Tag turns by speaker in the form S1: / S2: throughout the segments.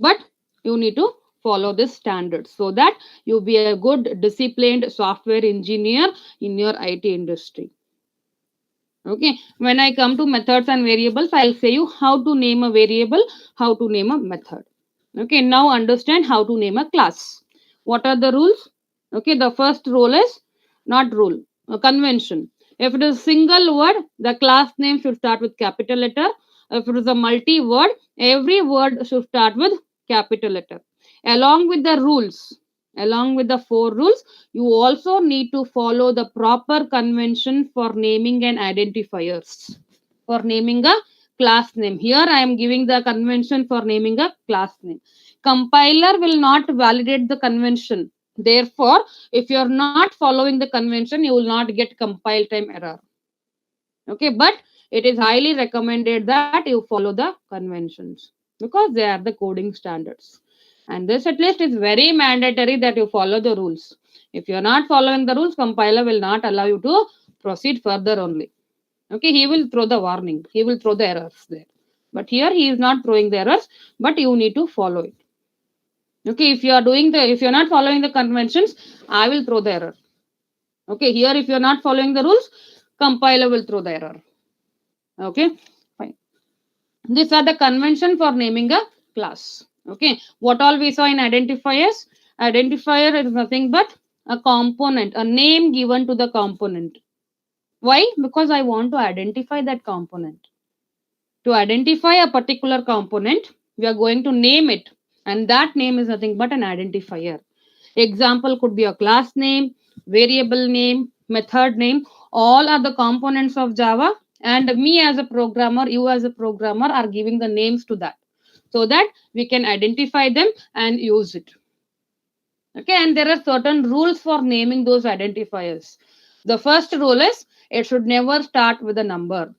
S1: But you need to follow this standard so that you be a good disciplined software engineer in your IT industry. Okay, when I come to methods and variables, I'll say you how to name a variable, how to name a method. Okay, now understand how to name a class. What are the rules? Okay, the first rule is not rule, a convention. If it is a single word, the class name should start with capital letter. If it is a multi word, every word should start with capital letter. Along with the rules, along with the four rules, you also need to follow the proper convention for naming and identifiers. For naming a class name. Here I am giving the convention for naming a class name. Compiler will not validate the convention. Therefore, if you are not following the convention, you will not get compile time error. Okay, but it is highly recommended that you follow the conventions because they are the coding standards. And this at least is very mandatory that you follow the rules. If you are not following the rules, compiler will not allow you to proceed further only. Okay, he will throw the warning, he will throw the errors there. But here he is not throwing the errors, but you need to follow it. Okay, if you are not following the conventions, I will throw the error. Okay, here if you are not following the rules, compiler will throw the error. Okay, fine. These are the convention for naming a class. Okay, what all we saw in identifiers? Identifier is nothing but a component, a name given to the component. Why? Because I want to identify that component. To identify a particular component, we are going to name it, and that name is nothing but an identifier. Example could be a class name, variable name, method name. All are the components of Java, and me as a programmer, you as a programmer are giving the names to that so that we can identify them and use it. Okay, and there are certain rules for naming those identifiers. The first rule is it should never start with a number.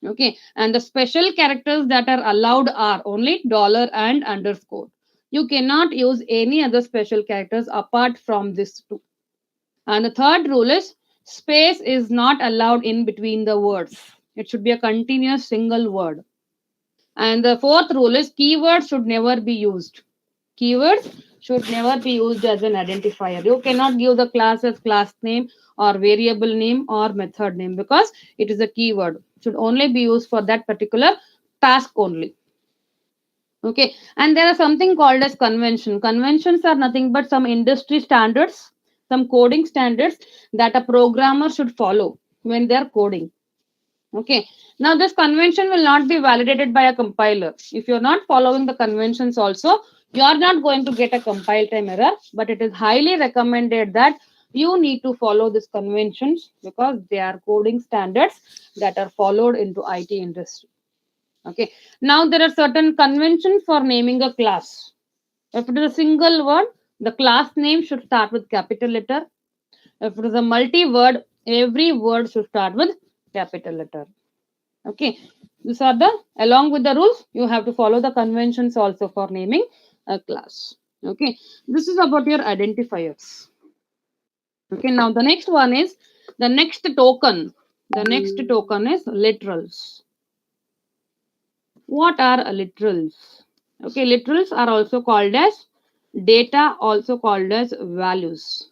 S1: Okay, and the special characters that are allowed are only dollar and underscore. You cannot use any other special characters apart from this two. And the third rule is space is not allowed in between the words. It should be a continuous single word. And the fourth rule is keywords should never be used. Keywords should never be used as an identifier. You cannot give the class as class name or variable name or method name because it is a keyword. It should only be used for that particular task only. Okay, and there are something called as convention. Conventions are nothing but some industry standards, some coding standards that a programmer should follow when they are coding. Okay, now this convention will not be validated by a compiler. If you're not following the conventions also, you are not going to get a compile time error, but it is highly recommended that you need to follow these conventions because they are coding standards that are followed into IT industry. Okay, now there are certain conventions for naming a class. If it is a single word, the class name should start with capital letter. If it is a multi word, every word should start with capital letter. Okay, these are the along with the rules, you have to follow the conventions also for naming a class. Okay, this is about your identifiers. Okay, now the next one is the next token. The next token is literals. What are literals? Okay, literals are also called as data, also called as values.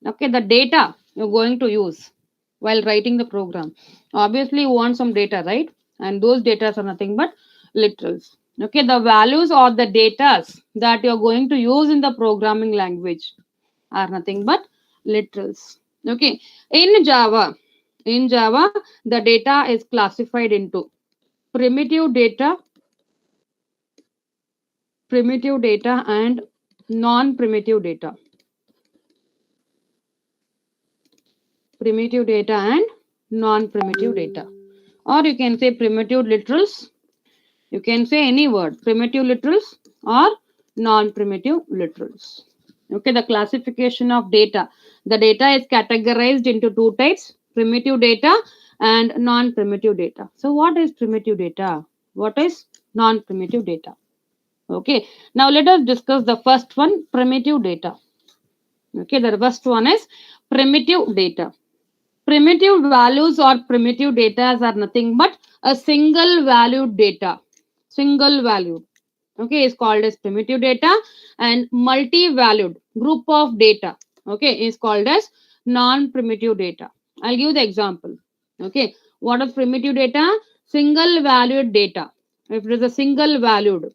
S1: Okay, the data you're going to use while writing the program. Obviously, you want some data, right? And those data are nothing but literals. Okay, the values or the data that you're going to use in the programming language are nothing but literals. Okay, in Java, the data is classified into primitive data, and non-primitive data. Primitive data and non-primitive data. Or you can say primitive literals. You can say any word, primitive literals or non-primitive literals. Okay, the classification of data. The data is categorized into two types, primitive data and non-primitive data. So what is primitive data? What is non-primitive data? Okay, now let us discuss the first one, primitive data. Okay, the first one is primitive data. Primitive values or primitive data are nothing but a single valued data. Single value. okay, is called as primitive data, and multi-valued group of data, okay, is called as non-primitive data. I'll give the example. Okay, what is primitive data? Single valued data. If it is a single valued,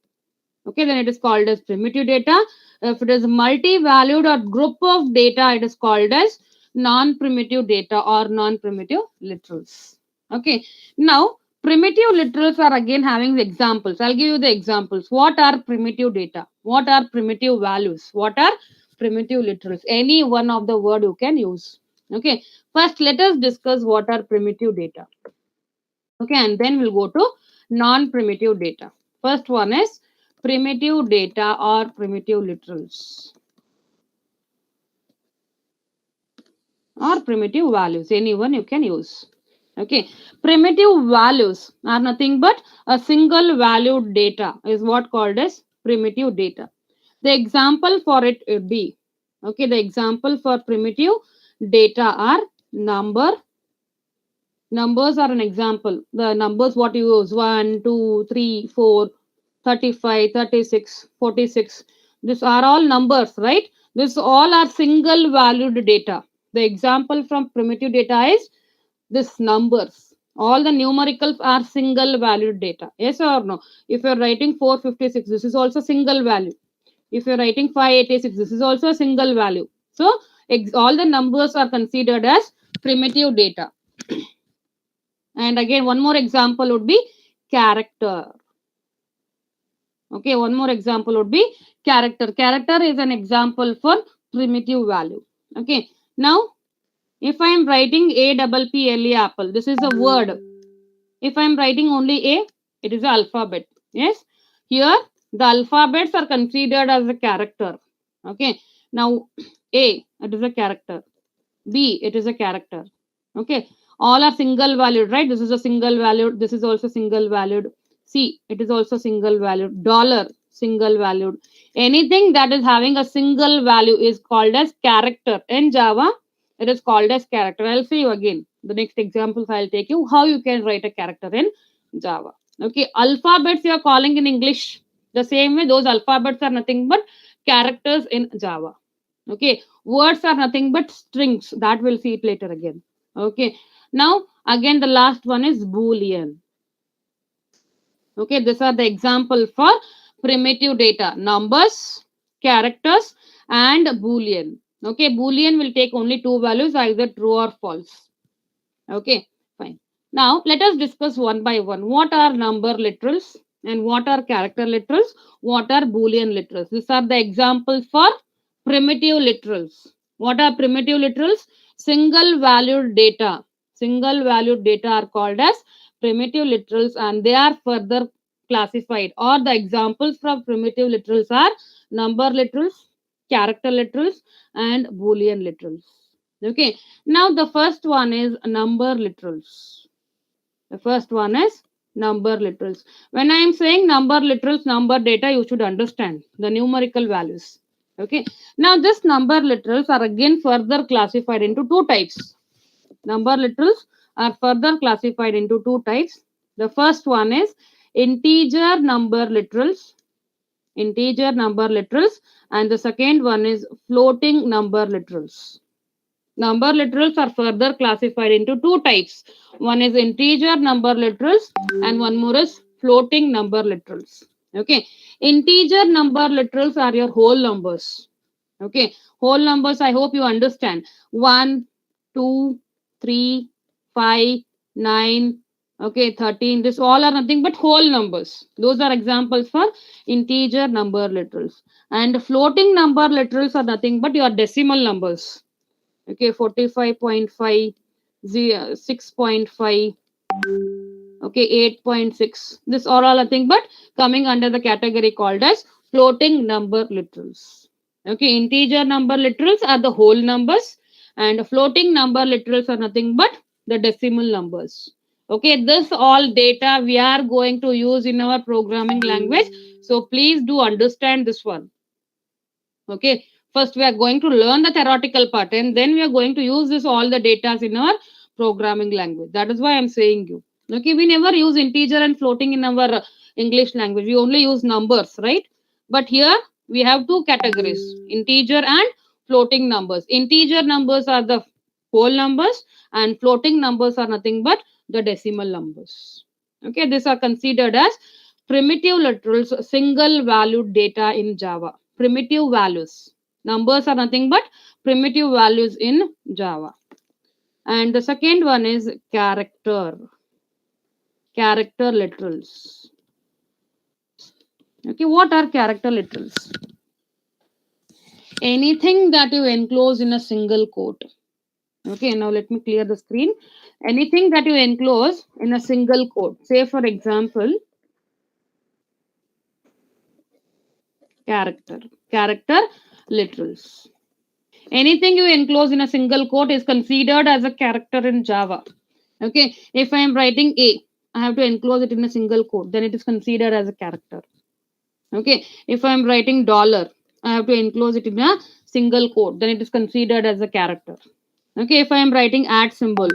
S1: okay, then it is called as primitive data. If it is multi-valued or group of data, it is called as non-primitive data or non-primitive literals. Okay, now primitive literals are again having the examples. I'll give you the examples. What are primitive data? What are primitive values? What are primitive literals? Any one of the word you can use. Okay, first let us discuss what are primitive data. Okay, and then we'll go to non-primitive data. First one is primitive data or primitive literals or primitive values. Anyone you can use. Okay, primitive values are nothing but a single valued data is what called as primitive data. The example for it would be, okay, the example for primitive data are number. Numbers are an example. The numbers what you use 1, 2, 3, 4, 35, 36, 46. These are all numbers, right? This all are single valued data. The example from primitive data is this numbers. All the numericals are single valued data. Yes or no? If you're writing 456, this is also single value. If you're writing 586, this is also a single value. So all the numbers are considered as primitive data. And again, one more example would be character. Okay, one more example would be character. Character is an example for primitive value. Okay, now if I am writing A double P L E apple, this is a word. If I am writing only A, it is an alphabet. Yes, here the alphabets are considered as a character. Okay, now A, it is a character. B, it is a character. Okay, all are single valued, right? This is a single valued, this is also single valued. C, it is also single valued. Dollar, single valued. Anything that is having a single value is called as character. In Java, it is called as character. I'll see you again. The next examples I'll take you how you can write a character in Java. Okay, alphabets you are calling in English the same way. Those alphabets are nothing but characters in Java. Okay, words are nothing but strings. That we'll see it later again. Okay, now again the last one is boolean. Okay, these are the example for primitive data: numbers, characters, and boolean. Okay, boolean will take only two values, either true or false. Okay, fine. Now let us discuss one by one. What are number literals and what are character literals? What are boolean literals? These are the examples for primitive literals. What are primitive literals? Single valued data. Single valued data are called as primitive literals, and they are further classified. Or the examples from primitive literals are number literals, character literals, and boolean literals. Okay, now the first one is number literals. The first one is number literals. When I am saying number literals, number data, you should understand the numerical values. Okay, now this number literals are again further classified into two types. Number literals are further classified into two types. The first one is integer number literals. Integer number literals, and the second one is floating number literals. Number literals are further classified into two types. One is integer number literals and one more is floating number literals. Okay. Integer number literals are your whole numbers. Okay. Whole numbers, I hope you understand. 1, 2, 3, 5, 9, okay, 13. This all are nothing but whole numbers. Those are examples for integer number literals. And floating number literals are nothing but your decimal numbers. Okay, 45.5, 6.5, okay, 8.6. This are all nothing but coming under the category called as floating number literals. Okay, integer number literals are the whole numbers, and floating number literals are nothing but the decimal numbers. Okay, this all data we are going to use in our programming language. So please do understand this one. Okay, first we are going to learn the theoretical part, and then we are going to use this all the data in our programming language. That is why I'm saying you. Okay, we never use integer and floating in our English language. We only use numbers, right? But here we have two categories, integer and floating numbers. Integer numbers are the whole numbers, and floating numbers are nothing but the decimal numbers. Okay, these are considered as primitive literals, single valued data in Java. Primitive values. Numbers are nothing but primitive values in Java. And the second one is character literals. Okay, what are character literals? Anything that you enclose in a single quote. Okay, now let me clear the screen. Anything that you enclose in a single quote. Say, for example, character literals. Anything you enclose in a single quote is considered as a character in Java. Okay, if I am writing A, I have to enclose it in a single quote, then it is considered as a character. Okay, if I am writing dollar, I have to enclose it in a single quote, then it is considered as a character. Okay, if I am writing at symbol,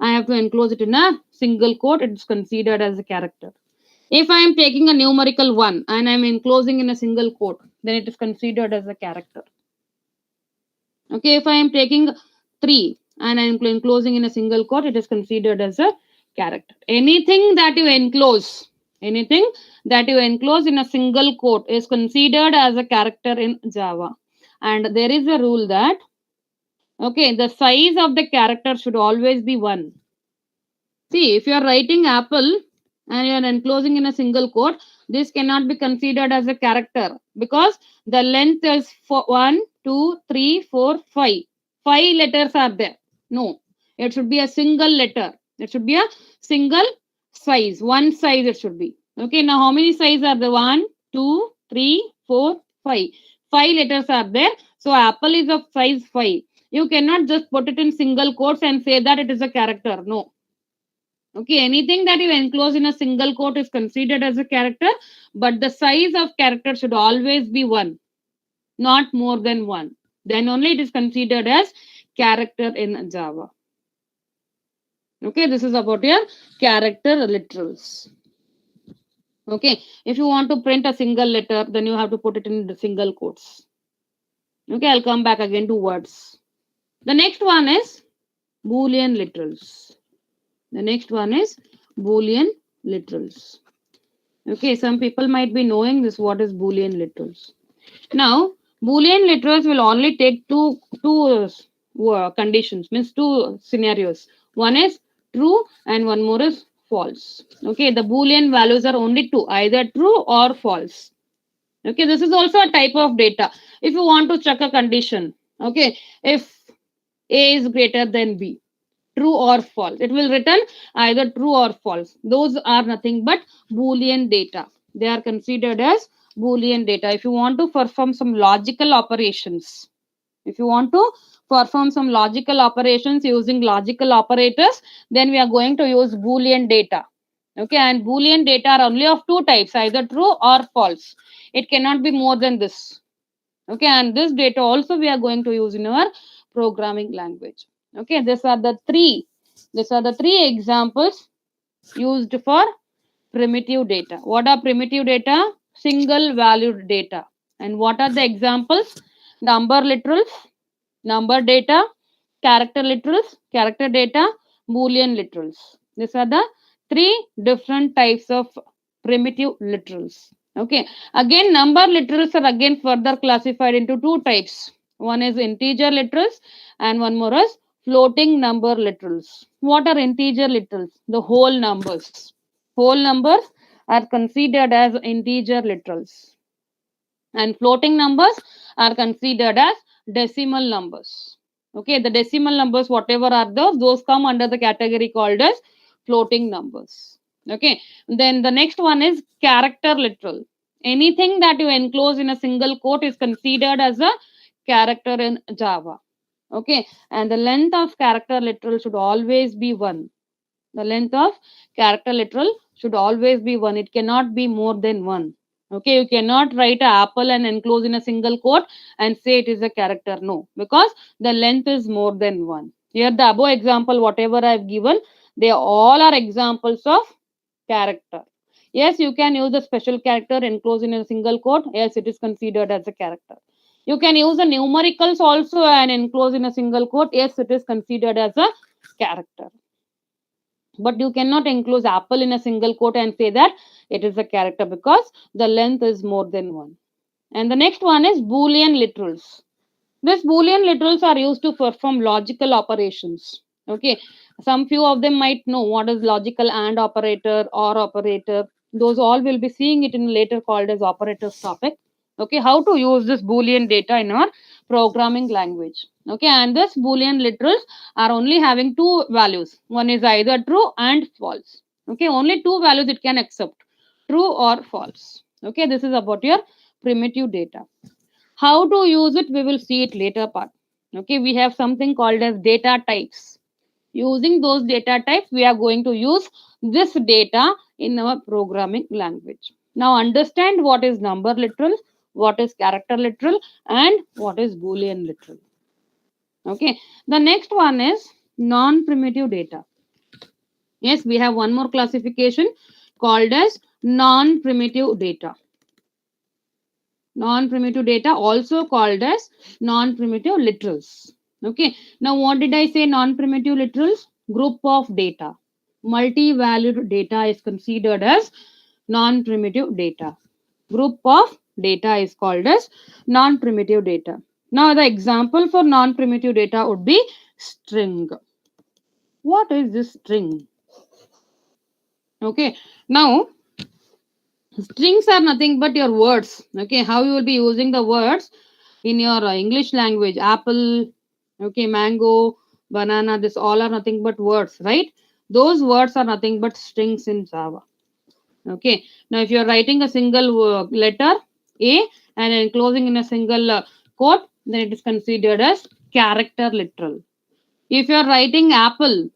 S1: I have to enclose it in a single quote, it is considered as a character. If I am taking a numerical 1 and I am enclosing in a single quote, then it is considered as a character. Okay, if I am taking 3 and I am enclosing in a single quote, it is considered as a character. Anything that you enclose in a single quote is considered as a character in Java. And there is a rule that, okay, the size of the character should always be 1. See, if you are writing apple and you are enclosing in a single quote, this cannot be considered as a character because the length is for 1, 2, 3, 4, 5. 5 letters are there. No, it should be a single letter. It should be a single size. One size it should be. Okay, now how many sizes are there? 1, 2, 3, 4, 5. 5 letters are there. So apple is of size 5. You cannot just put it in single quotes and say that it is a character. No. Okay, anything that you enclose in a single quote is considered as a character, but the size of character should always be 1, not more than 1. Then only it is considered as character in Java. Okay, this is about your character literals. Okay, if you want to print a single letter, then you have to put it in the single quotes. Okay, I'll come back again to words. The next one is Boolean literals. The next one is Boolean literals. Okay, some people might be knowing this. What is Boolean literals? Now, Boolean literals will only take two conditions, means two scenarios. One is true and one more is false. Okay, the Boolean values are only two, either true or false. Okay, this is also a type of data. If you want to check a condition, okay, if A is greater than B, true or false, it will return either true or false. Those are nothing but Boolean data. They are considered as Boolean data. If you want to perform some logical operations, using logical operators, then we are going to use Boolean data. Okay, and Boolean data are only of two types, either true or false. It cannot be more than this. Okay, and this data also we are going to use in our programming language. Okay, these are the three examples used for primitive data. What are primitive data? Single valued data. And what are the examples? Number literals, number data, character literals, character data, Boolean literals. These are the three different types of primitive literals. Okay, again number literals are again further classified into two types. One is integer literals and one more is floating number literals. What are integer literals? The whole numbers. Whole numbers are considered as integer literals, and floating numbers are considered as decimal numbers. Okay, the decimal numbers, whatever are those come under the category called as floating numbers. Okay, then the next one is character literal. Anything that you enclose in a single quote is considered as a character in Java. Okay, and the length of character literal should always be 1. The length of character literal should always be 1. It cannot be more than 1. Okay, you cannot write an apple and enclose in a single quote and say it is a character. No, because the length is more than 1. Here the above example, whatever I have given, they all are examples of character. Yes, you can use a special character enclosed in a single quote. Yes, it is considered as a character. You can use the numericals also and enclose in a single quote. Yes, it is considered as a character. But you cannot enclose apple in a single quote and say that it is a character because the length is more than one. And the next one is Boolean literals. These Boolean literals are used to perform logical operations. Okay, some few of them might know what is logical and operator or operator. Those all will be seeing it in later called as operators topic. Okay, how to use this Boolean data in our programming language. Okay, and this Boolean literals are only having two values. One is either true and false. Okay, only two values it can accept, true or false. Okay, this is about your primitive data. How to use it, we will see it later part. Okay, we have something called as data types. Using those data types, we are going to use this data in our programming language. Now understand what is number literal, what is character literal, and what is Boolean literal. Okay, the next one is non-primitive data. Yes, we have one more classification called as non-primitive data. Non-primitive data, also called as non-primitive literals. Okay, now what did I say? Non-primitive literals, group of data. Multi-valued data is considered as non-primitive data. Group of data is called as non-primitive data. Now the example for non-primitive data would be string. What is this string? Okay, now strings are nothing but your words. Okay, how you will be using the words in your English language? Apple, okay, mango, banana, this all are nothing but words, right? Those words are nothing but strings in Java. Okay, now if you are writing a single letter A and enclosing in a single quote, then it is considered as character literal. If you are writing apple,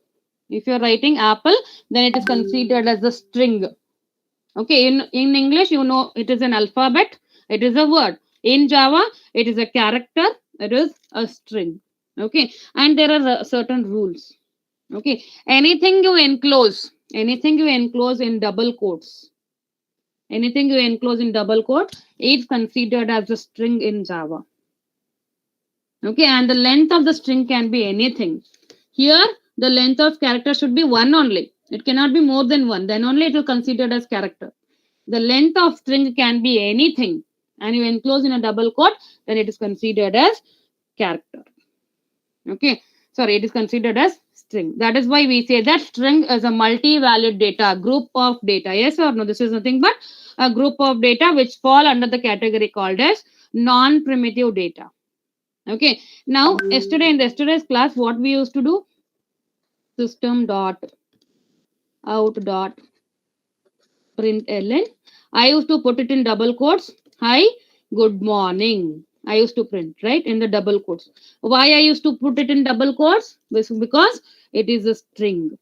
S1: if you are writing apple, then it is considered as a string. Okay, in English, you know it is an alphabet, it is a word. In Java, it is a character, it is a string. Okay, and there are certain rules. Okay, anything you enclose in double quotes, anything you enclose in double quotes, it's considered as a string in Java. Okay, and the length of the string can be anything. Here, the length of character should be one only. It cannot be more than one. Then only it will considered as character. The length of string can be anything, and you enclose in a double quote, then it is considered as character. Okay, sorry, it is considered as string. That is why we say that string is a multi-valued data, group of data. Yes or no? This is nothing but a group of data which fall under the category called as non-primitive data. Okay, now yesterday in the yesterday's class, what we used to do? System dot out dot println. I used to put it in double quotes. Hi, good morning. I used to print, right, in the double quotes. Why I used to put it in double quotes? Because it is a string.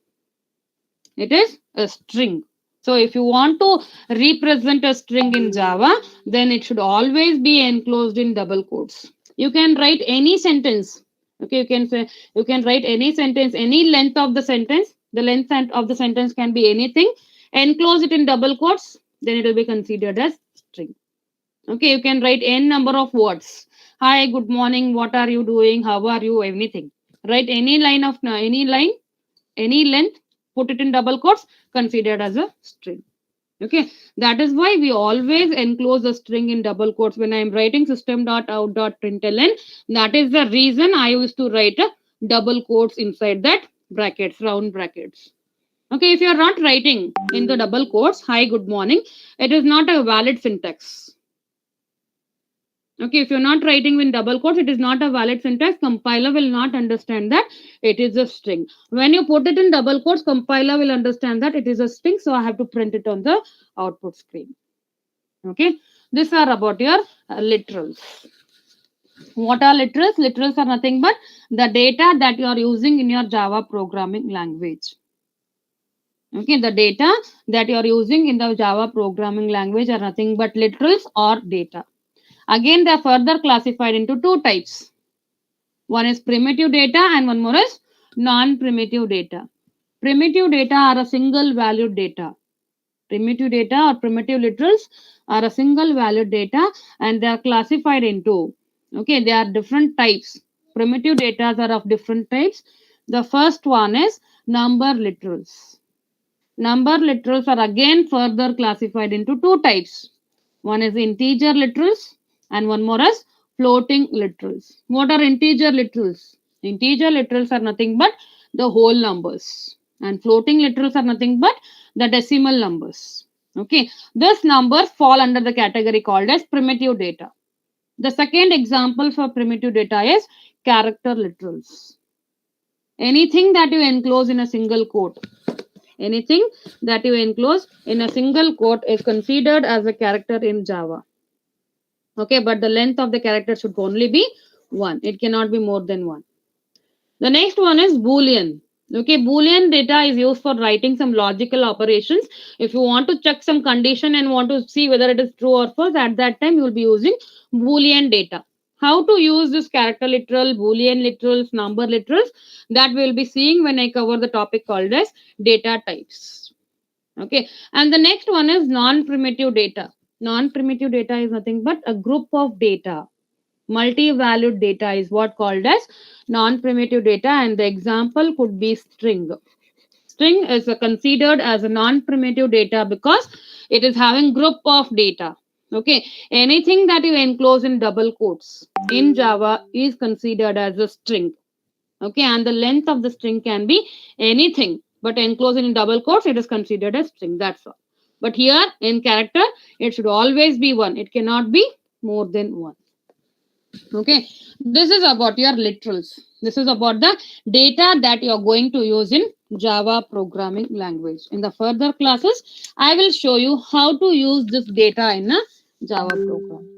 S1: It is a string. So if you want to represent a string in Java, then it should always be enclosed in double quotes. You can write any sentence. Okay, you can say, you can write any sentence, any length of the sentence. The length of the sentence can be anything. Enclose it in double quotes, then it will be considered as string. Okay, you can write n number of words. Hi, good morning, what are you doing, how are you, anything. Write any line of any line, any length, put it in double quotes, considered as a string. Okay, that is why we always enclose a string in double quotes when I am writing system.out.println. That is the reason I used to write a double quotes inside that brackets, round brackets. Okay, if you are not writing in the double quotes, hi, good morning, it is not a valid syntax. Okay, if you're not writing in double quotes, it is not a valid syntax. Compiler will not understand that it is a string. When you put it in double quotes, compiler will understand that it is a string. So I have to print it on the output screen. Okay, these are about your literals. What are literals? Literals are nothing but the data that you are using in your Java programming language. Okay, the data that you are using in the Java programming language are nothing but literals or data. Again, they are further classified into two types. One is primitive data and one more is non-primitive data. Primitive data are a single valued data. Primitive data or primitive literals are a single value data, and they are classified into, okay, they are different types. Primitive data are of different types. The first one is number literals. Number literals are again further classified into two types. One is integer literals and one more is floating literals. What are integer literals? Integer literals are nothing but the whole numbers, and floating literals are nothing but the decimal numbers. Okay, this numbers fall under the category called as primitive data. The second example for primitive data is character literals. Anything that you enclose in a single quote, anything that you enclose in a single quote is considered as a character in Java. Okay, but the length of the character should only be one. It cannot be more than one. The next one is Boolean. Okay, Boolean data is used for writing some logical operations. If you want to check some condition and want to see whether it is true or false, at that time you will be using Boolean data. How to use this character literal, Boolean literals, number literals, that we will be seeing when I cover the topic called as data types. Okay, and the next one is non-primitive data. Non-primitive data is nothing but a group of data. Multi-valued data is what called as non-primitive data, and the example could be string. String is considered as a non-primitive data because it is having group of data. Okay, anything that you enclose in double quotes in Java is considered as a string. Okay, and the length of the string can be anything, but enclosed in double quotes, it is considered a string. That's all. But here in character, it should always be one. It cannot be more than one. Okay, this is about your literals. This is about the data that you are going to use in Java programming language. In the further classes, I will show you how to use this data in a Java program.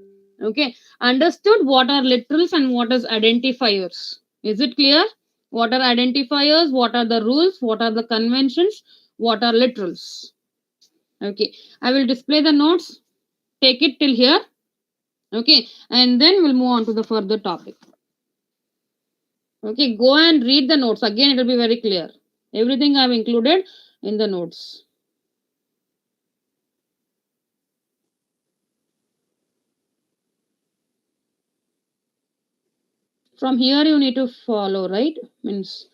S1: Okay, understood what are literals and what is identifiers? Is it clear? What are identifiers? What are the rules? What are the conventions? What are literals? Okay, I will display the notes. Take it till here. Okay, and then we'll move on to the further topic. Okay, go and read the notes. Again, it will be very clear. Everything I've included in the notes. From here, you need to follow, right? Means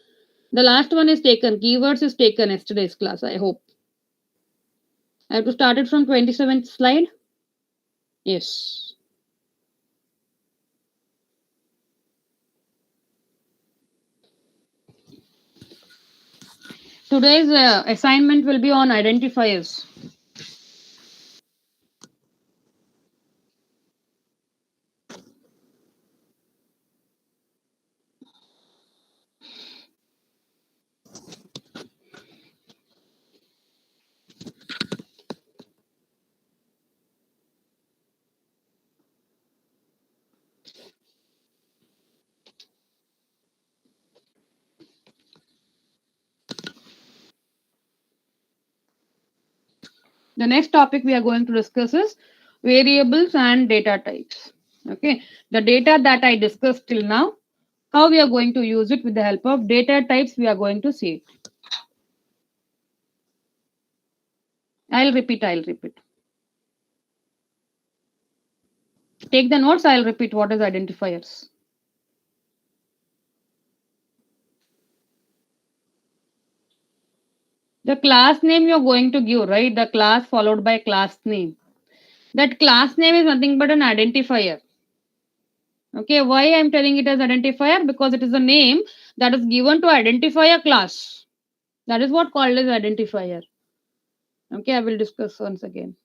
S1: the last one is taken. Keywords is taken yesterday's class, I hope. I have to start it from 27th slide. Yes. Today's assignment will be on identifiers. The next topic we are going to discuss is variables and data types. Okay, the data that I discussed till now, how we are going to use it with the help of data types, we are going to see it. I'll repeat. Take the notes, I'll repeat what is identifiers. The class name you're going to give, right? The class followed by class name. That class name is nothing but an identifier. Okay, why I'm telling it as identifier? Because it is a name that is given to identify a class. That is what called as identifier. Okay, I will discuss once again.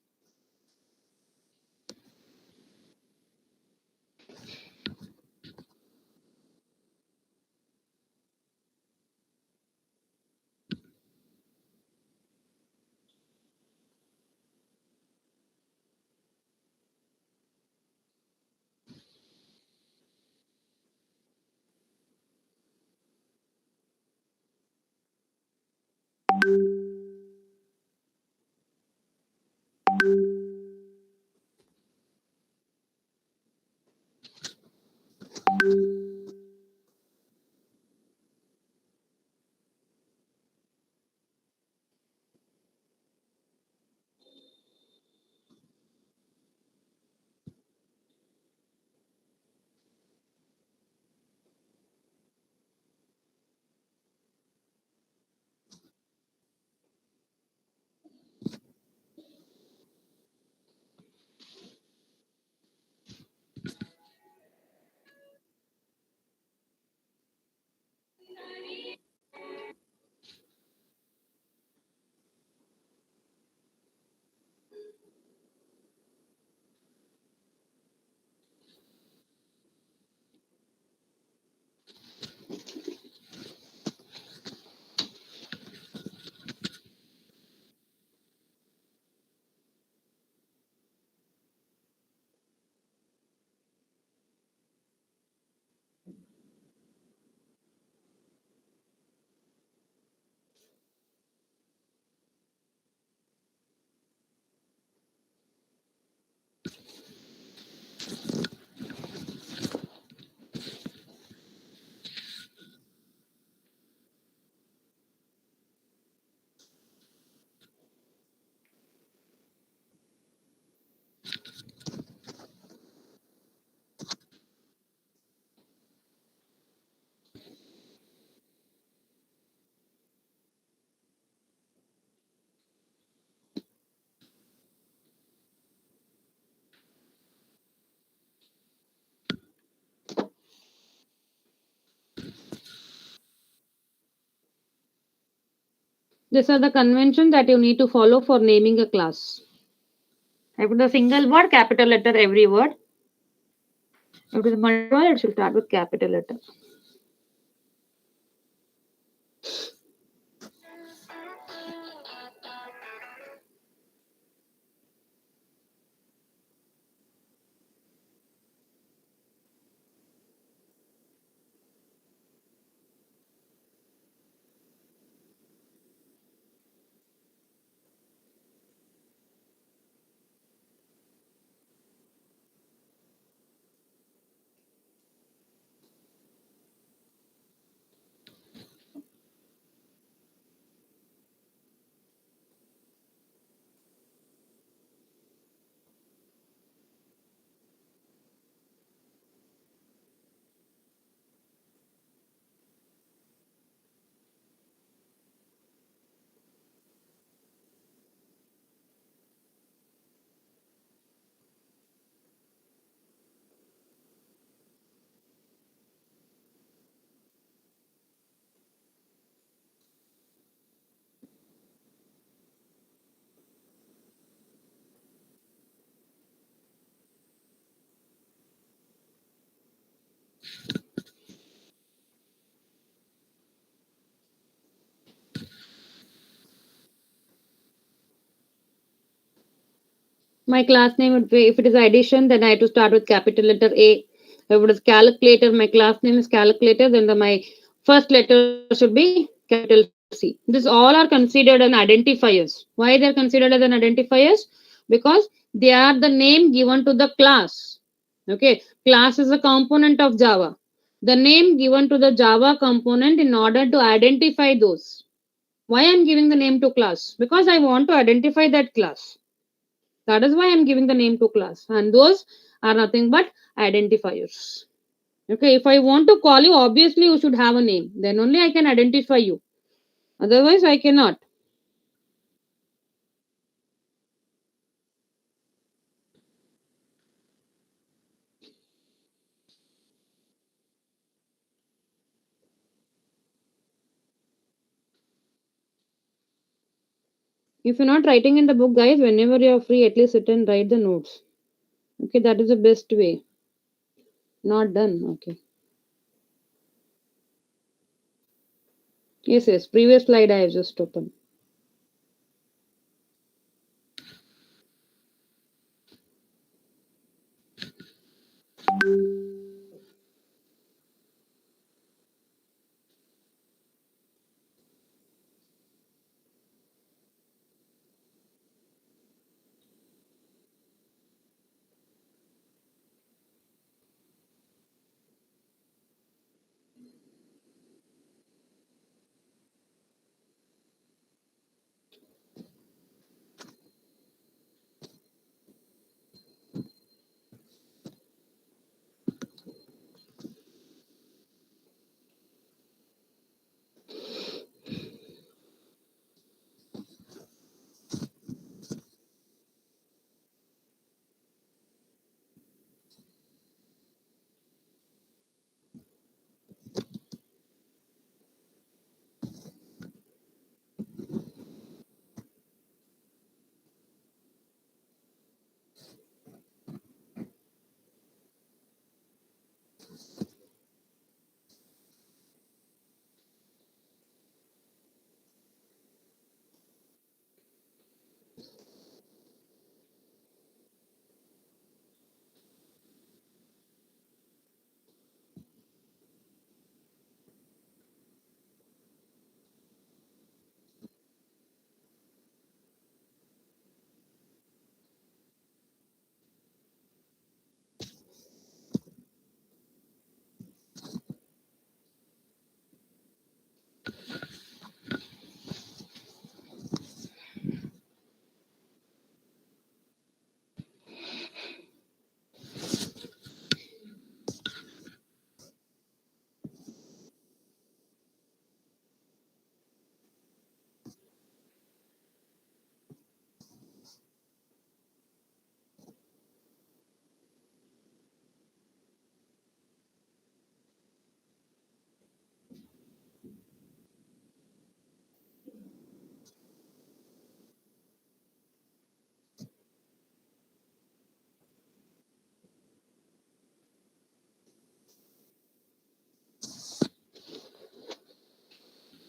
S1: These are the conventions that you need to follow for naming a class. If it is a single word, capital letter every word. If it is multiple, it should start with capital letter. My class name would be, if it is addition, then I have to start with capital letter A. If it is calculator, my class name is calculator, then my first letter should be capital C. This all are considered as identifiers. Why they are considered as an identifiers? Because they are the name given to the class. Okay, class is a component of Java. The name given to the Java component in order to identify those. Why I am giving the name to class? Because I want to identify that class. That is why I'm giving the name to class. And those are nothing but identifiers. Okay, if I want to call you, obviously you should have a name. Then only I can identify you. Otherwise, I cannot. If you're not writing in the book, guys, whenever you're free, at least sit and write the notes. Okay, that is the best way. Not done. Okay. Yes, yes. Previous slide I have just opened.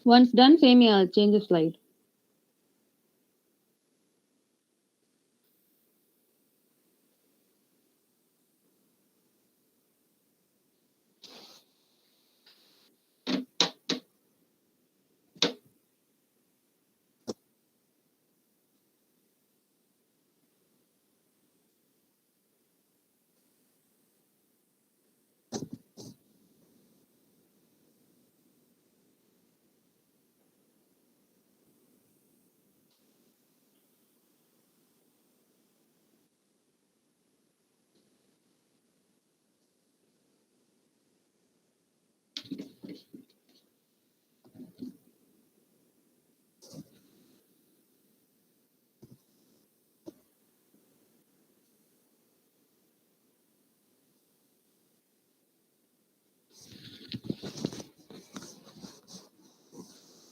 S1: Once done, same change the slide.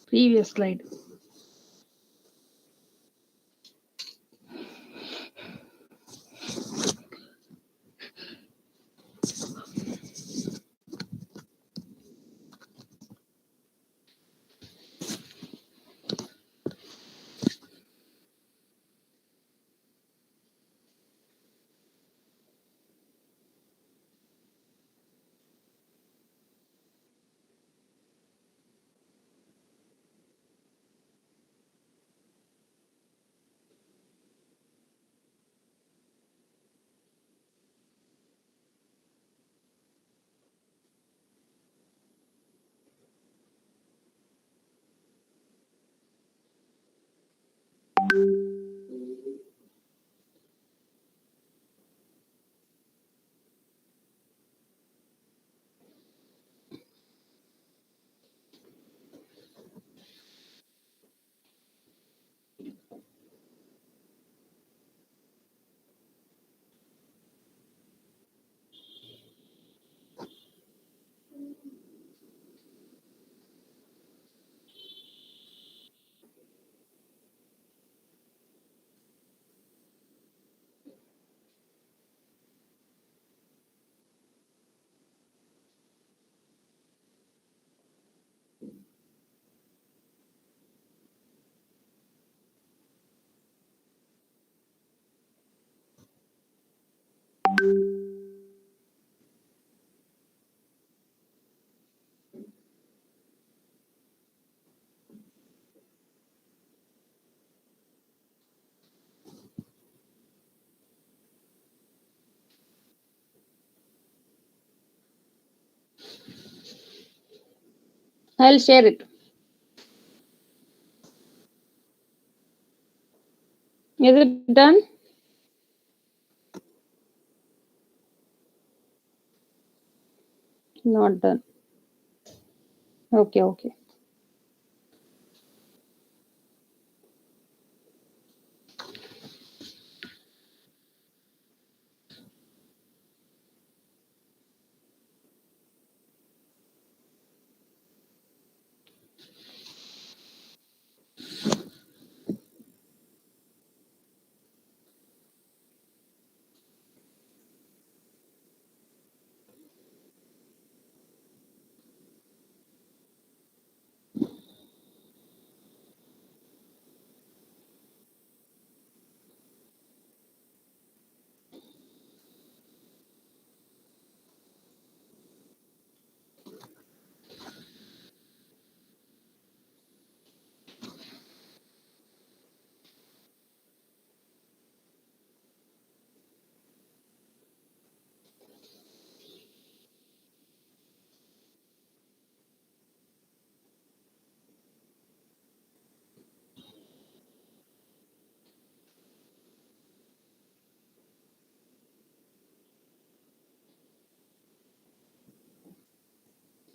S1: Previous slide. I'll share it. Is it done? Not done. Okay, okay.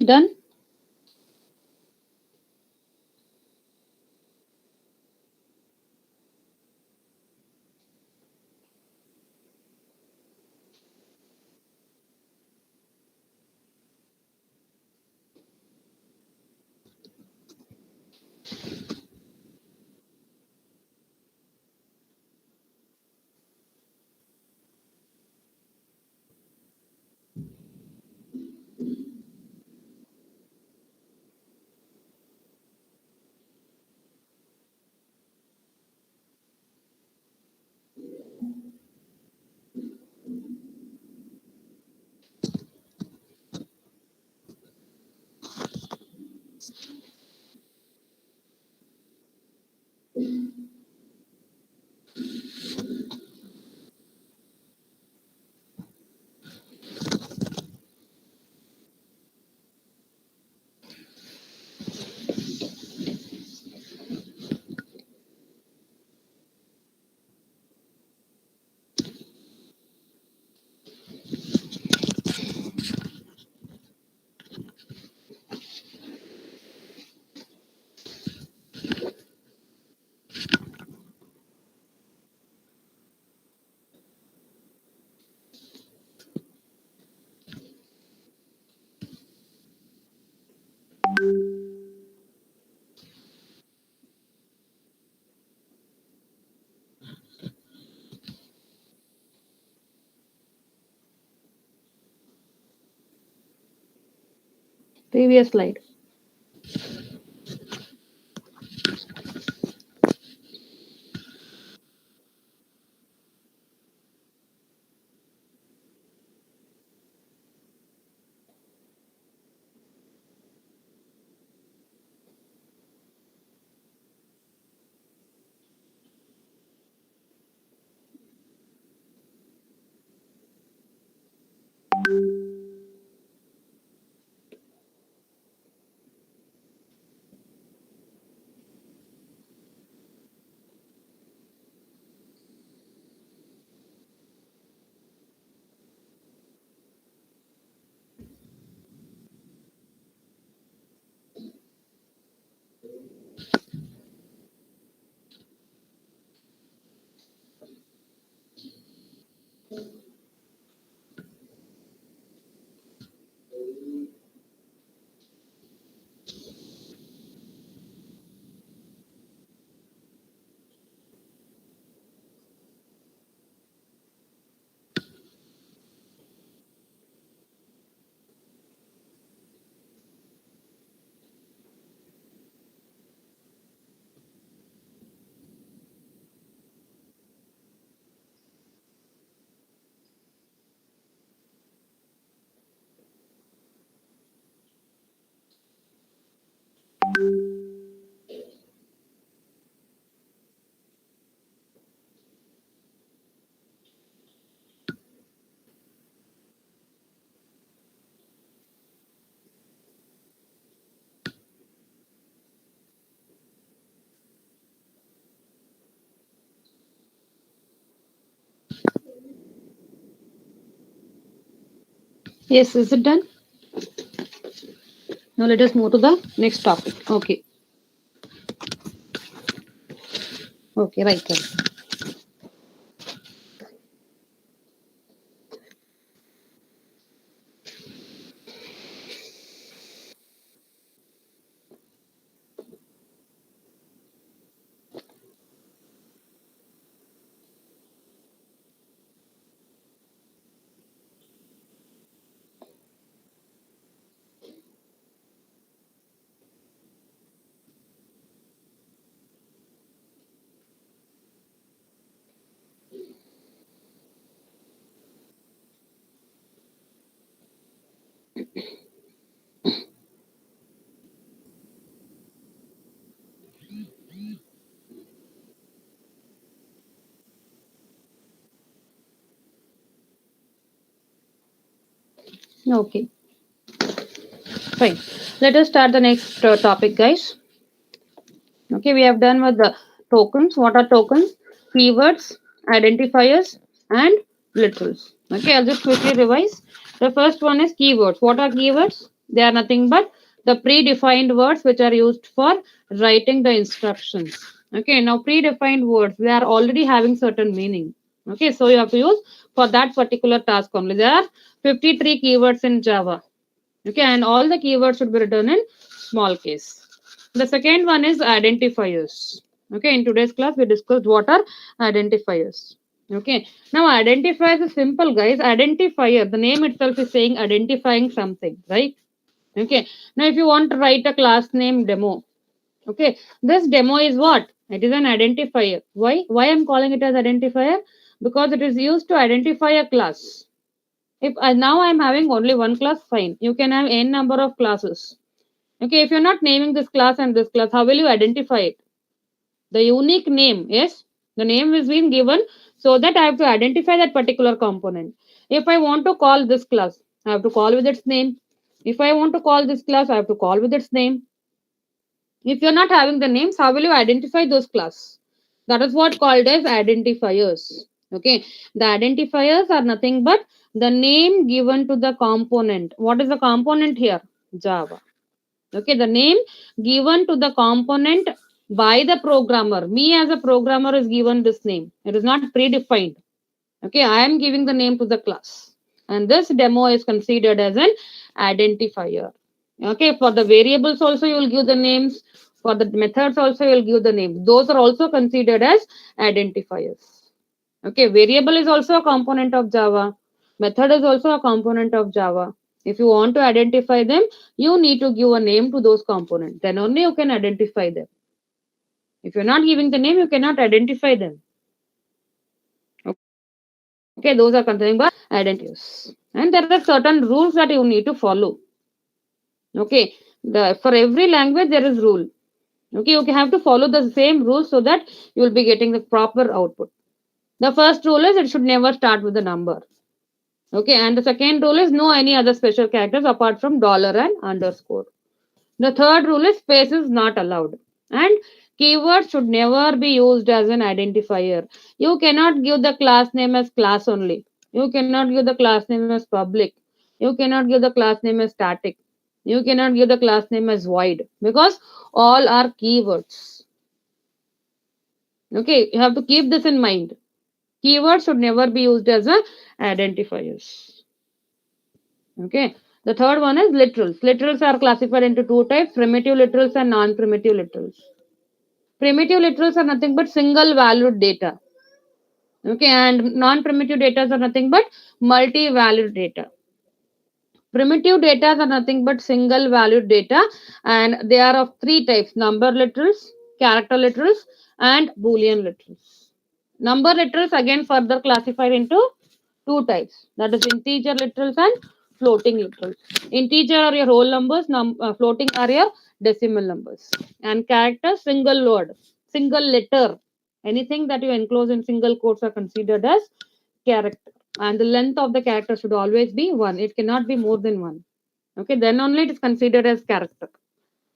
S1: Done? Previous slide. Yes, is it done? Now let us move to the next topic. Okay. Okay, right. Okay, fine. Let us start the next topic, guys. Okay, we have done with the tokens. What are tokens? Keywords, identifiers, and literals. Okay, I'll just quickly revise. The first one is keywords. What are keywords? They are nothing but the predefined words which are used for writing the instructions. Okay, now predefined words, they are already having certain meaning. Okay, so you have to use for that particular task only. There are 53 keywords in Java. Okay, and all the keywords should be written in small case. The second one is identifiers. Okay, in today's class we discussed what are identifiers. Okay, now identifiers is simple, guys. Identifier, the name itself is saying identifying something, right? Okay, now if you want to write a class name demo, okay, this demo is what? It is an identifier. Why I'm calling it as identifier? Because it is used to identify a class. If now I'm having only one class, fine. You can have n number of classes. Okay, if you're not naming this class and this class, how will you identify it? The unique name, yes, the name is being given so that I have to identify that particular component. If I want to call this class, I have to call with its name. If I want to call this class, I have to call with its name. If you're not having the names, how will you identify those class? That is what called as identifiers. Okay, the identifiers are nothing but the name given to the component. What is the component here? Java. Okay, the name given to the component by the programmer. Me as a programmer is given this name. It is not predefined. Okay, I am giving the name to the class. And this demo is considered as an identifier. Okay, for the variables also you will give the names. For the methods also you will give the names. Those are also considered as identifiers. Okay, variable is also a component of Java. Method is also a component of Java. If you want to identify them, you need to give a name to those components. Then only you can identify them. If you're not giving the name, you cannot identify them. Okay, those are considered by identifiers. And there are certain rules that you need to follow. Okay, for every language there is rule. Okay, you have to follow the same rules so that you will be getting the proper output. The first rule is it should never start with a number. Okay, and the second rule is no any other special characters apart from dollar and underscore. The third rule is space is not allowed. And keywords should never be used as an identifier. You cannot give the class name as class only. You cannot give the class name as public. You cannot give the class name as static. You cannot give the class name as void because all are keywords. Okay, you have to keep this in mind. Keywords should never be used as a identifiers. Okay. The third one is literals. Literals are classified into two types, primitive literals and non-primitive literals. Primitive literals are nothing but single valued data. Okay, and non-primitive data are nothing but multi-valued data. Primitive data are nothing but single valued data, and they are of three types: number literals, character literals, and Boolean literals. Number literals again further classified into two types, that is integer literals and floating literals. Integer are your whole numbers, floating are your decimal numbers. And character, single word, single letter. Anything that you enclose in single quotes are considered as character. And the length of the character should always be one. It cannot be more than one. Okay, then only it is considered as character.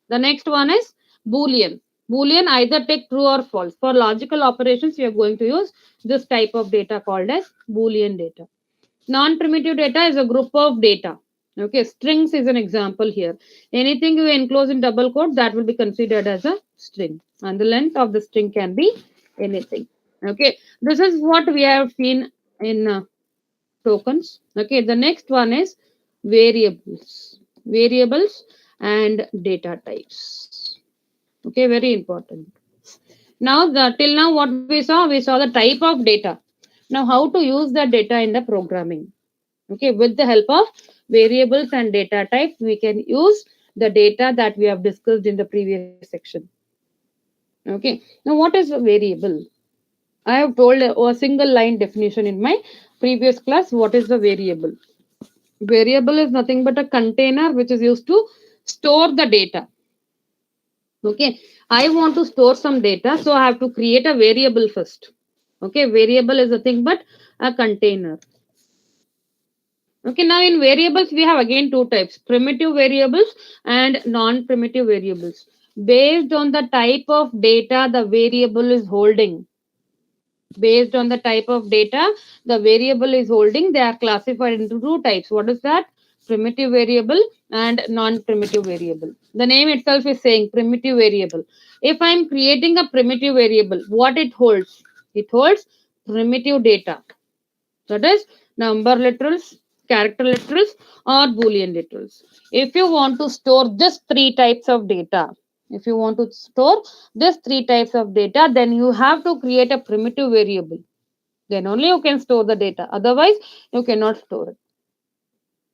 S1: The next one is Boolean. Boolean either take true or false. For logical operations, we are going to use this type of data called as Boolean data. Non-primitive data is a group of data. Okay, strings is an example here. Anything you enclose in double quote, that will be considered as a string. And the length of the string can be anything. Okay, this is what we have seen in tokens. Okay, the next one is variables. Variables and data types. Okay, very important. Now, till now, what we saw the type of data. Now, how to use the data in the programming. Okay, with the help of variables and data types, we can use the data that we have discussed in the previous section. Okay, now what is a variable? I have told a single line definition in my previous class. What is the variable? Variable is nothing but a container which is used to store the data. Okay, I want to store some data, so I have to create a variable first. Okay, variable is nothing but a container. Okay, now in variables, we have again two types, primitive variables and non-primitive variables. Based on the type of data the variable is holding, based on the type of data the variable is holding, they are classified into two types. What is that? Primitive variable and non-primitive variable. The name itself is saying primitive variable. If I am creating a primitive variable, what it holds? It holds primitive data. That is number literals, character literals, or Boolean literals. If you want to store just three types of data, if you want to store just three types of data, then you have to create a primitive variable. Then only you can store the data. Otherwise, you cannot store it.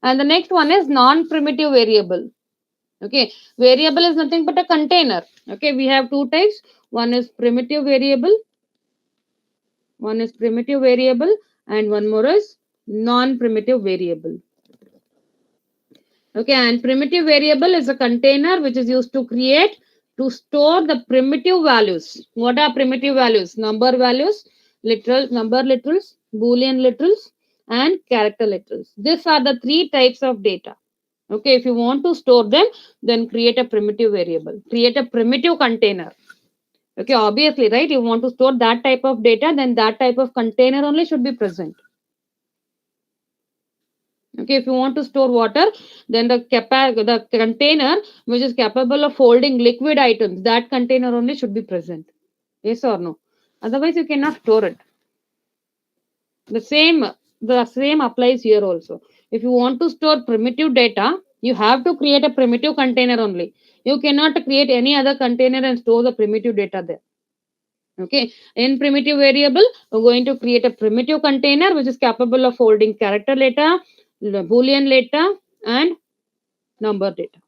S1: And the next one is non-primitive variable. Okay, variable is nothing but a container. Okay, we have two types. One is primitive variable. One is primitive variable, and one more is non-primitive variable. Okay, and primitive variable is a container which is used to store the primitive values. What are primitive values? Number values, number literals, Boolean literals, and character literals. These are the three types of data. Okay, if you want to store them, then create a primitive variable, create a primitive container. Okay, obviously, right? You want to store that type of data, then that type of container only should be present. Okay, if you want to store water, then the container which is capable of holding liquid items, that container only should be present. Yes or no? Otherwise, you cannot store it. The same applies here also. If you want to store primitive data, you have to create a primitive container only. You cannot create any other container and store the primitive data there. Okay, in primitive variable, we're going to create a primitive container which is capable of holding character data, Boolean data, and number data.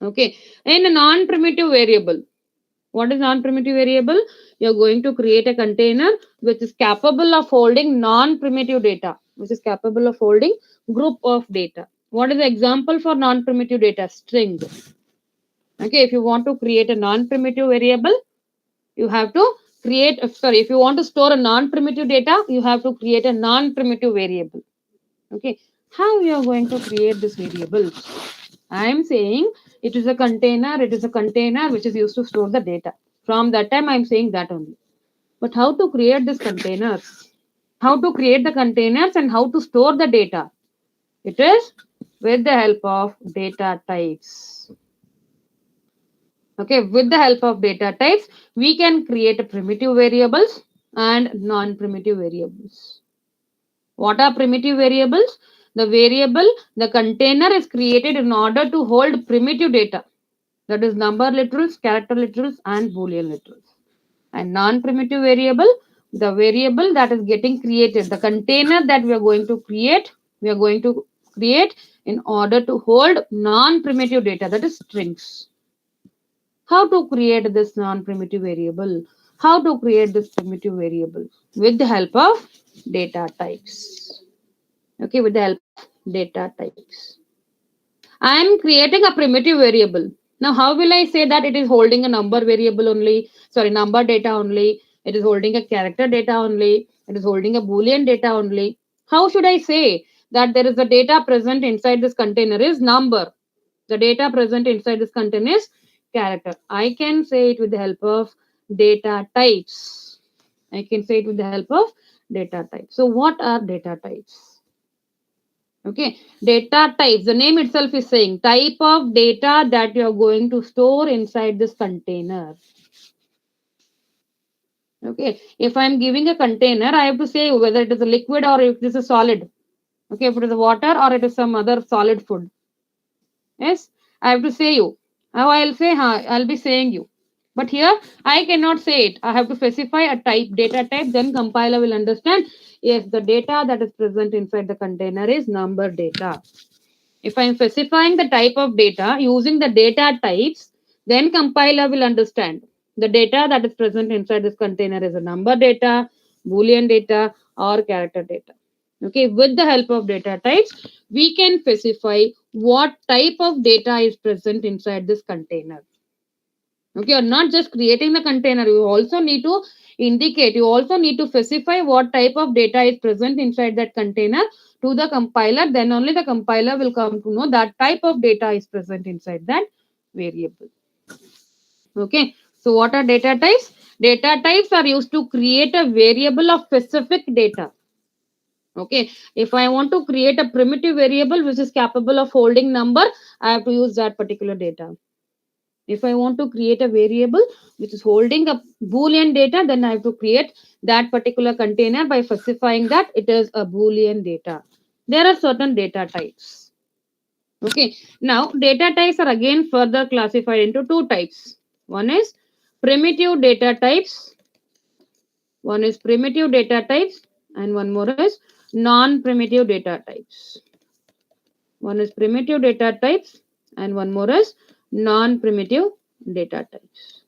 S1: Okay. In a non-primitive variable, what is non-primitive variable? You're going to create a container which is capable of holding non-primitive data, which is capable of holding group of data. What is the example for non-primitive data? String. Okay, if you want to create a non-primitive variable, you have to create, if you want to store a non-primitive data, you have to create a non-primitive variable. Okay, how you are going to create this variable? I am saying it is a container, which is used to store the data. From that time, I am saying that only. But how to create this containers? How to create the containers and how to store the data? It is with the help of data types. Okay, with the help of data types, we can create primitive variables and non-primitive variables. What are primitive variables? The variable, the container is created in order to hold primitive data. That is number literals, character literals, and boolean literals. And non-primitive variable, the variable that is getting created, the container that we are going to create in order to hold non-primitive data, that is strings. How to create this non-primitive variable? How to create this primitive variable? With the help of data types. Okay, with the help of data types. I am creating a primitive variable. Now, how will I say that it is holding a number variable only? Sorry, number data only. It is holding a character data only. It is holding a boolean data only. How should I say that there is a data present inside this container is number? The data present inside this container is character. I can say it with the help of data types. I can say it with the help of data types. So, what are data types? Okay, data types. The name itself is saying type of data that you are going to store inside this container. Okay, if I am giving a container, I have to say whether it is a liquid or if it is a solid. Okay, if it is a water or it is some other solid food. Yes, I have to say you. How I'll say, I'll be saying you. But here I cannot say it. I have to specify a type, data type, then compiler will understand. Yes, the data that is present inside the container is number data. If I am specifying the type of data using the data types, then compiler will understand. The data that is present inside this container is a number data, boolean data, or character data. Okay, with the help of data types, we can specify what type of data is present inside this container. Okay, you're not just creating the container, you also need to indicate, you also need to specify what type of data is present inside that container to the compiler. Then only the compiler will come to know that type of data is present inside that variable. Okay, so what are data types? Data types are used to create a variable of specific data. Okay, if I want to create a primitive variable which is capable of holding number, I have to use that particular data. If I want to create a variable which is holding a boolean data, then I have to create that particular container by specifying that it is a boolean data. There are certain data types. Okay, now data types are again further classified into two types. One is primitive data types, and one more is non-primitive data types. One is primitive data types and one more is non-primitive data types.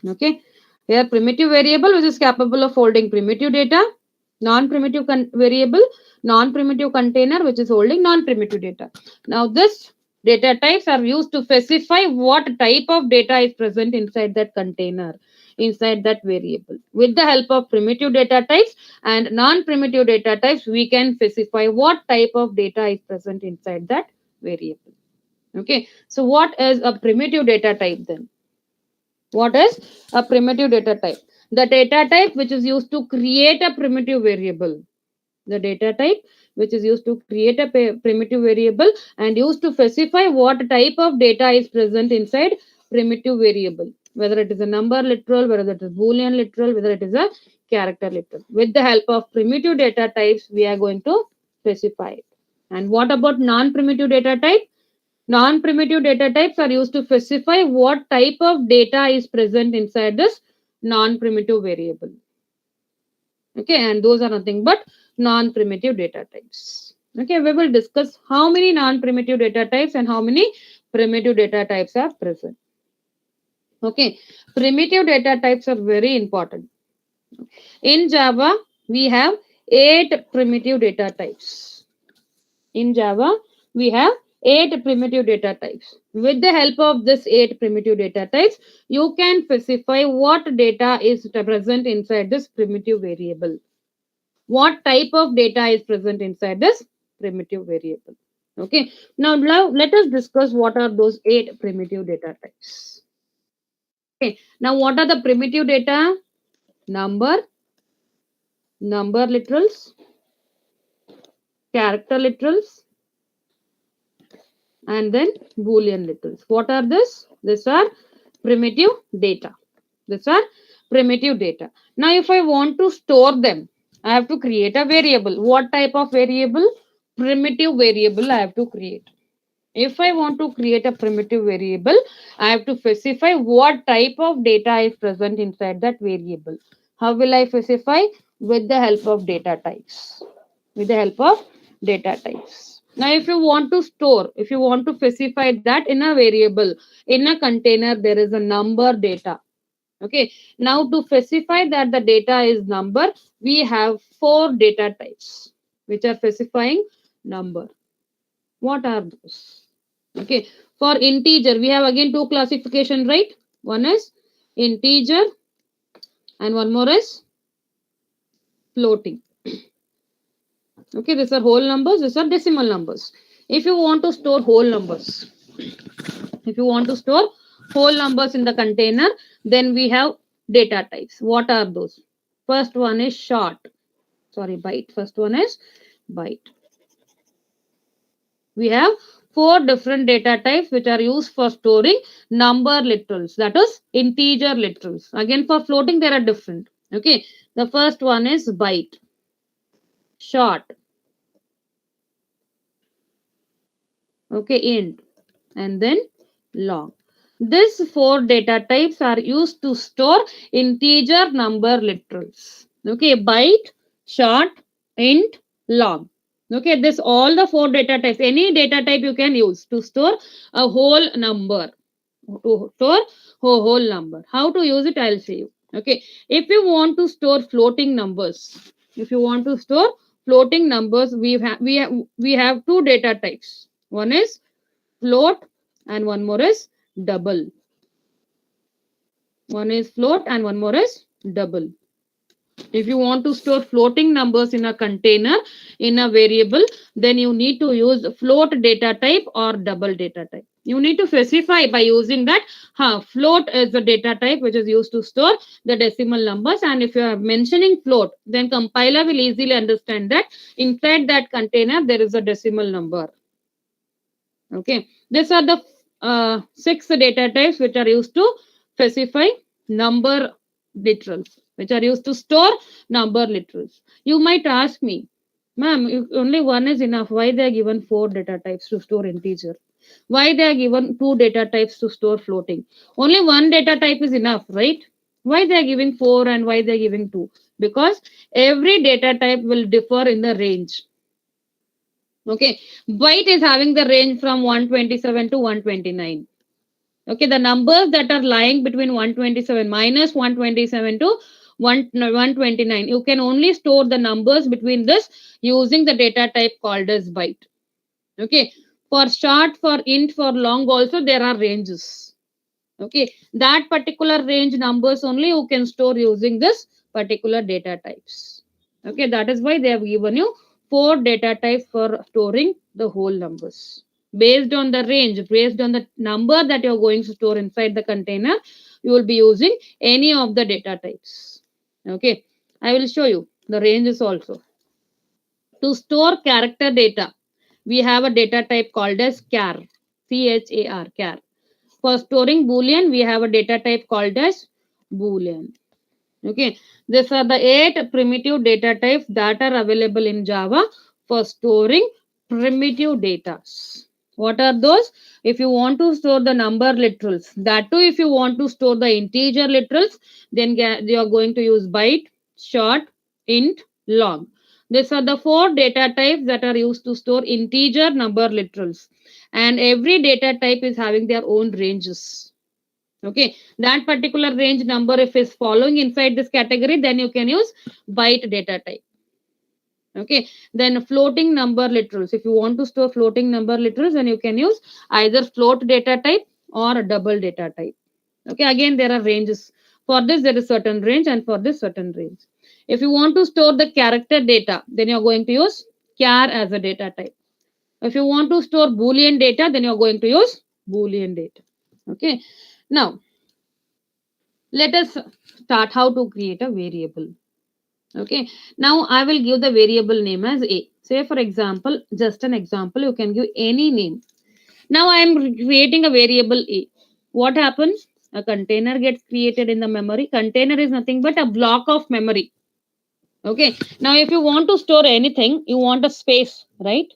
S1: Okay, here primitive variable which is capable of holding primitive data, non-primitive variable, non-primitive container which is holding non-primitive data. Now this data types are used to specify what type of data is present inside that container, inside that variable. With the help of primitive data types and non-primitive data types, we can specify what type of data is present inside that variable. Okay, so what is a primitive data type then? What is a primitive data type? The data type which is used to create a primitive variable. The data type which is used to create a primitive variable and used to specify what type of data is present inside primitive variable. Whether it is a number literal, whether it is boolean literal, whether it is a character literal. With the help of primitive data types, we are going to specify it. And what about non-primitive data type? Non-primitive data types are used to specify what type of data is present inside this non-primitive variable. Okay, and those are nothing but non-primitive data types. Okay, we will discuss how many non-primitive data types and how many primitive data types are present. Okay, primitive data types are very important. In Java, we have 8 primitive data types. In Java, we have 8 primitive data types. With the help of this 8 primitive data types, you can specify what data is present inside this primitive variable. What type of data is present inside this primitive variable. Okay. Now let us discuss what are those 8 primitive data types. Okay. Now what are the primitive data? Number, number literals, character literals, and then boolean literals. What are this? These are primitive data. These are primitive data. Now if I want to store them, I have to create a variable. What type of variable? Primitive variable I have to create. If I want to create a primitive variable, I have to specify what type of data is present inside that variable. How will I specify? With the help of data types. With the help of data types. Now, if you want to store, if you want to specify that in a variable, in a container, there is a number data. Okay. Now, to specify that the data is number, we have 4 data types which are specifying number. What are those? Okay. For integer, we have again 2 classification, right? One is integer and one more is floating. Okay, these are whole numbers, these are decimal numbers. If you want to store whole numbers, if you want to store whole numbers in the container, then we have data types. What are those? First one is short. Sorry, byte. First one is byte. We have 4 different data types which are used for storing number literals, that is integer literals. Again, for floating, there are different. Okay, the first one is byte, short, okay, int, and then long. These 4 data types are used to store integer number literals. Okay, byte, short, int, long. Okay, this all the 4 data types. Any data type you can use to store a whole number. To store a whole number. How to use it? I'll show you. Okay, if you want to store floating numbers, if you want to store floating numbers, we have 2 data types. One is float and one more is double. One is float and one more is double. If you want to store floating numbers in a container, in a variable, then you need to use float data type or double data type. You need to specify by using that. Float is the data type which is used to store the decimal numbers. And if you are mentioning float, then compiler will easily understand that inside that container there is a decimal number. Okay, these are the 6 data types which are used to specify number literals, which are used to store number literals. You might ask me, ma'am, if only one is enough, why they are given 4 data types to store integer? Why they are given 2 data types to store floating? Only one data type is enough, right? Why they are giving 4 and why they are giving 2? Because every data type will differ in the range. Okay, byte is having the range from 127 to 129. Okay, the numbers that are lying between 127 minus 127 to 129, you can only store the numbers between this using the data type called as byte. Okay, for short, for int, for long also there are ranges. Okay, that particular range numbers only you can store using this particular data types. Okay, that is why they have given you 4 data types for storing the whole numbers. Based on the range, based on the number that you're going to store inside the container, you will be using any of the data types. Okay, I will show you the ranges also. To store character data, we have a data type called as char, char, char. For storing boolean, we have a data type called as boolean. Okay, these are the 8 primitive data types that are available in Java for storing primitive data. What are those? If you want to store the number literals, that too, if you want to store the integer literals, then you are going to use byte, short, int, long. These are the four data types that are used to store integer number literals. And every data type is having their own ranges. Okay, that particular range number, if is following inside this category, then you can use byte data type. Okay, then floating number literals. If you want to store floating number literals, then you can use either float data type or a double data type. Okay, again, there are ranges. For this, there is certain range, and for this, certain range. If you want to store the character data, then you're going to use char as a data type. If you want to store Boolean data, then you're going to use Boolean data. Okay, now let us start how to create a variable. Okay, now I will give the variable name as A. Say, for example, just an example, you can give any name. Now I am creating a variable A. What happens? A container gets created in the memory. Container is nothing but a block of memory. Okay, now if you want to store anything, you want a space, right?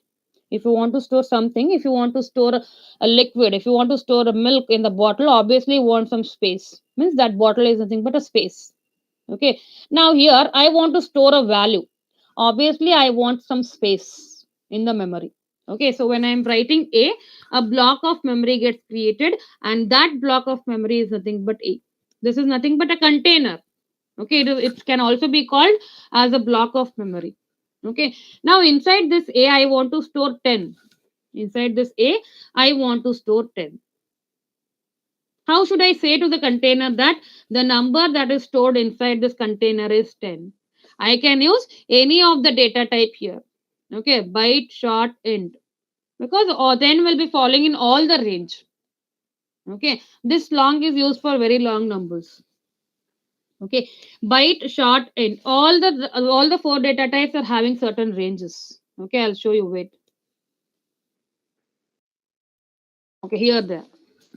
S1: If you want to store something, if you want to store a liquid, if you want to store a milk in the bottle, obviously you want some space. Means that bottle is nothing but a space. Okay, now here I want to store a value. Obviously, I want some space in the memory. Okay, so when I'm writing a block of memory gets created, and that block of memory is nothing but A. This is nothing but a container. Okay, it can also be called as a block of memory. Okay, now inside this A, I want to store 10. Inside this A, I want to store 10. How should I say to the container that the number that is stored inside this container is 10? I can use any of the data type here. Okay, byte, short, int. Because or then will be falling in all the range. Okay, this long is used for very long numbers. Okay, byte, short, int. All the four data types are having certain ranges. Okay, I'll show you. Wait. Okay, here there.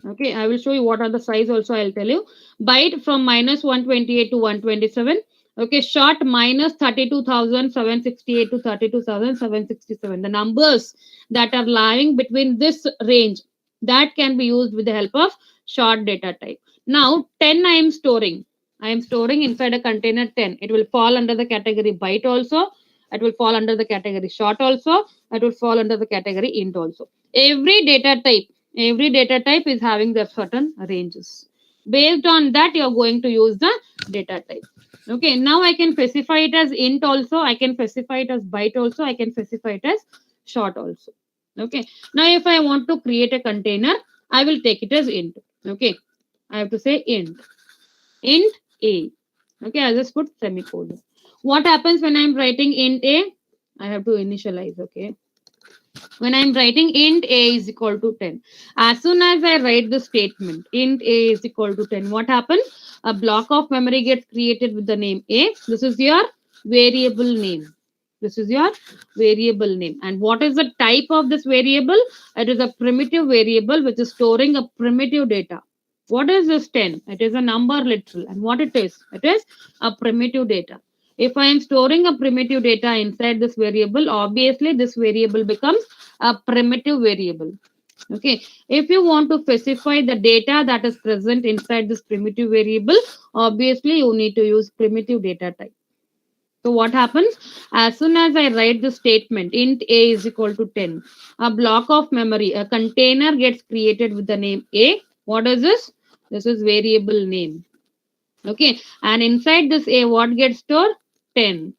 S1: Okay, I will show you what are the size also. I'll tell you. Byte from minus 128 to 127. Okay, short minus 32,768 to 32,767. The numbers that are lying between this range, that can be used with the help of short data type. Now 10 I am storing. I am storing inside a container 10. It will fall under the category byte also. It will fall under the category short also. It will fall under the category int also. Every data type is having their certain ranges. Based on that, you're going to use the data type. Okay, now I can specify it as int also. I can specify it as byte also. I can specify it as short also. Okay, now if I want to create a container, I will take it as int. Okay, I have to say int a. Okay, I'll just put semicolon. What happens when I'm writing int a? I have to initialize. Okay, when I'm writing int a is equal to 10. As soon as I write the statement int a is equal to 10, what happens? A block of memory gets created with the name a. This is your variable name. This is your variable name. And what is the type of this variable? It is a primitive variable which is storing a primitive data. What is this 10? It is a number literal. And what it is? It is a primitive data. If I am storing a primitive data inside this variable, obviously this variable becomes a primitive variable. Okay, if you want to specify the data that is present inside this primitive variable, obviously you need to use primitive data type. So what happens? As soon as I write the statement int a is equal to 10, a block of memory, a container gets created with the name a. What is this? This is variable name. Okay, and inside this a, what gets stored? 10.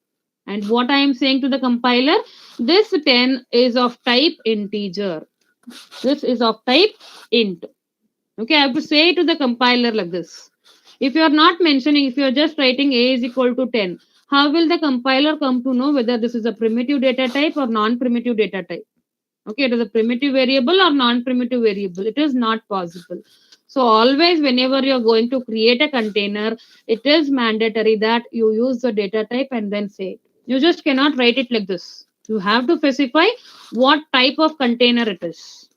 S1: And what I am saying to the compiler, this 10 is of type integer. This is of type int. Okay, I have to say to the compiler like this. If you are not mentioning, if you are just writing a is equal to 10, how will the compiler come to know whether this is a primitive data type or non-primitive data type? Okay, it is a primitive variable or non-primitive variable. It is not possible. So always whenever you're going to create a container, it is mandatory that you use the data type and then say it. You just cannot write it like this. You have to specify what type of container it is,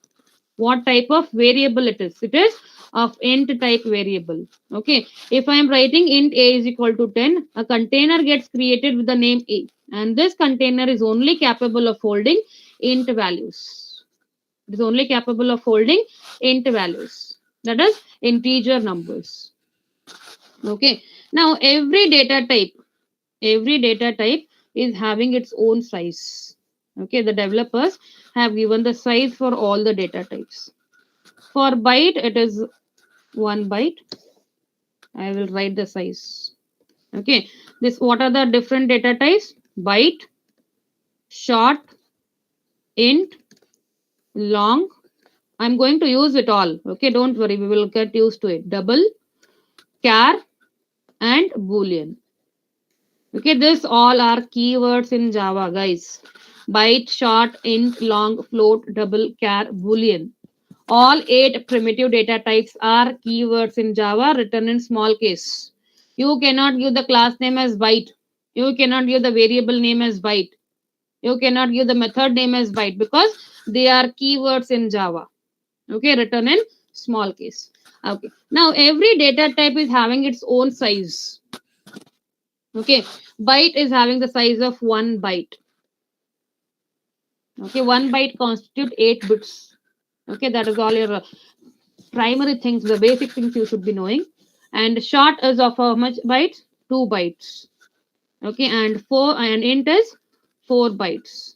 S1: what type of variable it is. It is of int type variable. Okay, if I am writing int a is equal to 10, a container gets created with the name a, and this container is only capable of holding int values. It is only capable of holding int values, that is integer numbers. Okay, now every data type is having its own size. Okay, the developers have given the size for all the data types. For byte, it is 1 byte. I will write the size. Okay, this what are the different data types? Byte, short, int, long. I'm going to use it all. Okay, don't worry, we will get used to it. Double, char, and boolean. Okay, this all are keywords in Java, guys. Byte, short, int, long, float, double, char, boolean. All 8 primitive data types are keywords in Java written in small case. You cannot give the class name as byte. You cannot give the variable name as byte. You cannot give the method name as byte because they are keywords in Java. Okay, written in small case. Okay. Now every data type is having its own size. Okay, byte is having the size of 1 byte. Okay, 1 byte constitute 8 bits. Okay, that is all your primary things, the basic things you should be knowing. And short is of how much bytes? 2 bytes. Okay, and int is 4 bytes.